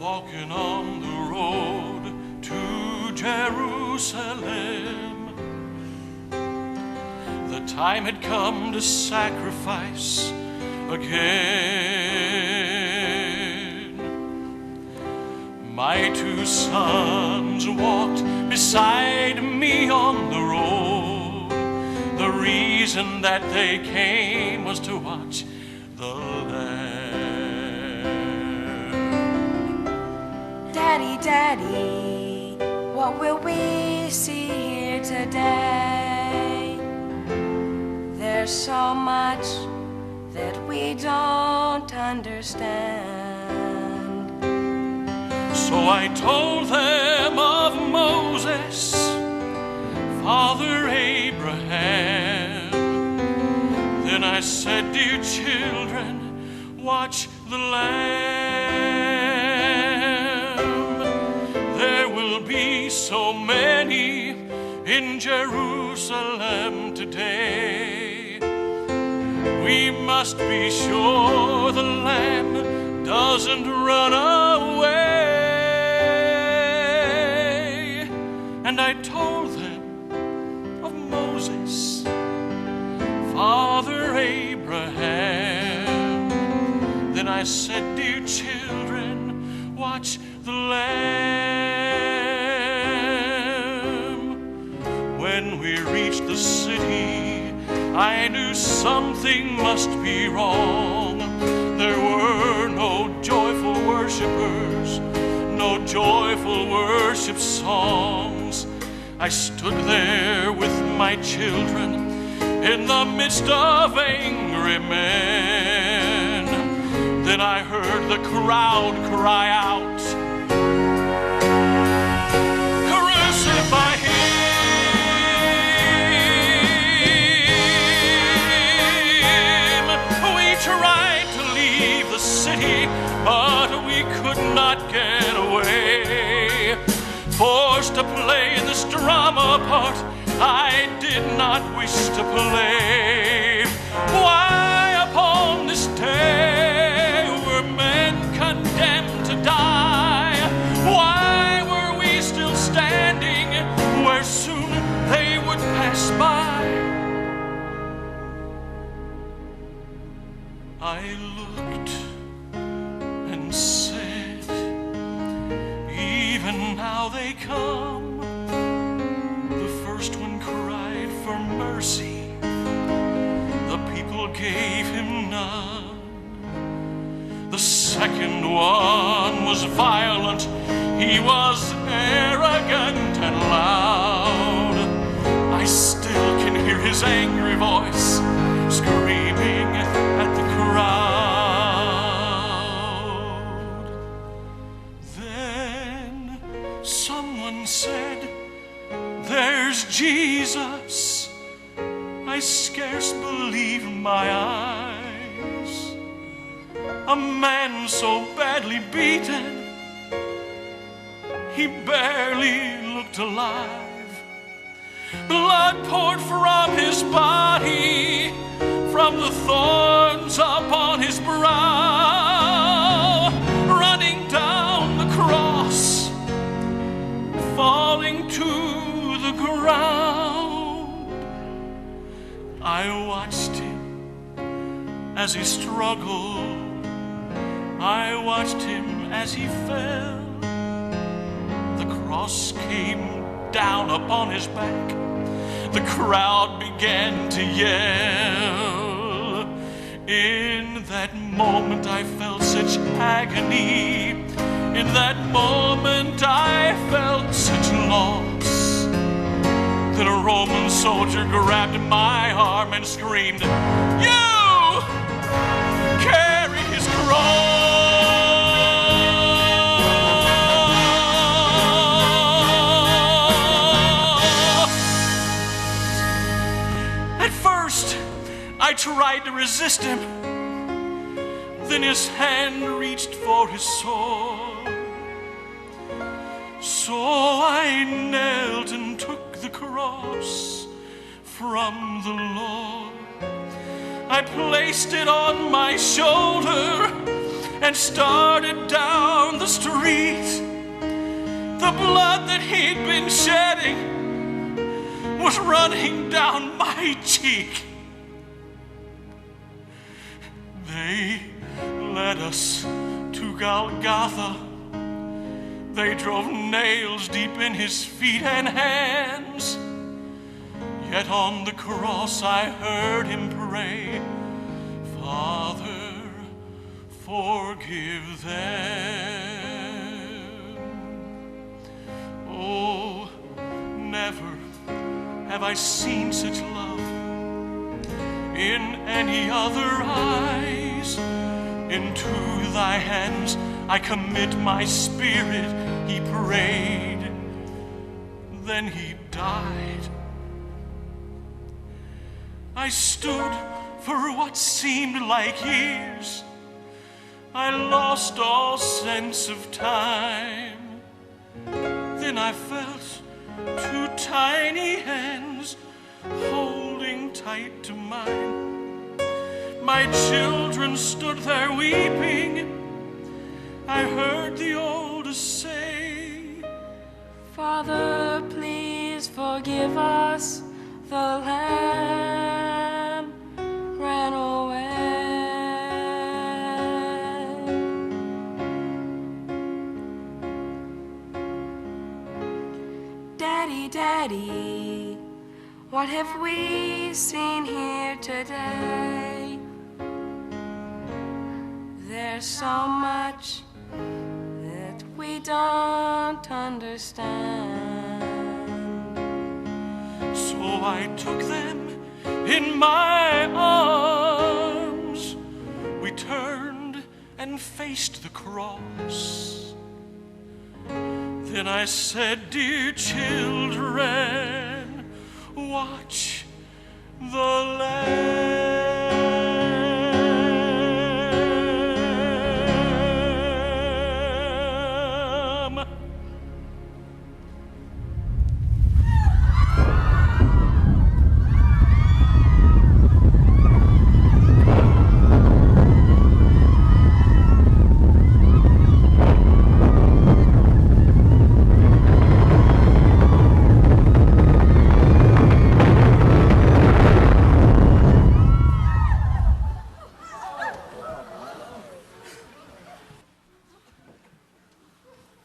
walking on the road to Jerusalem. The time had come to sacrifice again. My two sons walked beside me on the road. The reason that they came was to watch the Lamb. Daddy, Daddy, what will we see here today? There's so much that we don't understand. So I told them of Moses, Father Abraham. Then I said, dear children, watch the Lamb. There will be so many in Jerusalem today. We must be sure the Lamb doesn't run away. And I told them of Moses, Father Abraham. Then I said, dear children, watch the Lamb. When we reached the city, I knew something must be wrong. There were no joyful worshipers, no joyful worship songs. I stood there with my children in the midst of angry men. Then I heard the crowd cry out, crucify him! We tried to leave the city, but we could not get away. Forced to play this drama part I did not wish to play. Why upon this day were men condemned to die? Why were we still standing where soon they would pass by? I looked and said, even now they come. The first one cried for mercy. The people gave him none. The second one was violent. He was arrogant and loud. I still can hear his angry voice screaming at the crowd. Then someone said, there's Jesus. I scarce believe my eyes. A man so badly beaten, he barely looked alive. Blood poured from his body, from the thorns upon his brow, running down the cross, falling to the ground. I watched him as he struggled. I watched him as he fell. The cross came down upon his back. The crowd began to yell. In that moment I felt such agony. In that moment I felt such loss that a Roman soldier grabbed my arm and screamed, "You carry his cross!" At first, I tried to resist him. Then his hand reached for his sword. So I knelt and took the cross from the Lord. I placed it on my shoulder and started down the street. The blood that he'd been shedding was running down my cheek. They led us to Golgotha. They drove nails deep in his feet and hands. Yet on the cross I heard him pray, Father, forgive them. Oh, never have I seen such love in any other eyes. Into thy hands I commit my spirit, he prayed. Then he died. I stood for what seemed like years. I lost all sense of time. Then I felt two tiny hands holding tight to mine. My children stood there weeping. I heard the oldest say, Father, please forgive us. The lamb ran away. Daddy, Daddy, what have we seen here today? There's so much that we don't understand. So I took them in my arms. We turned and faced the cross. Then I said, dear children, watch the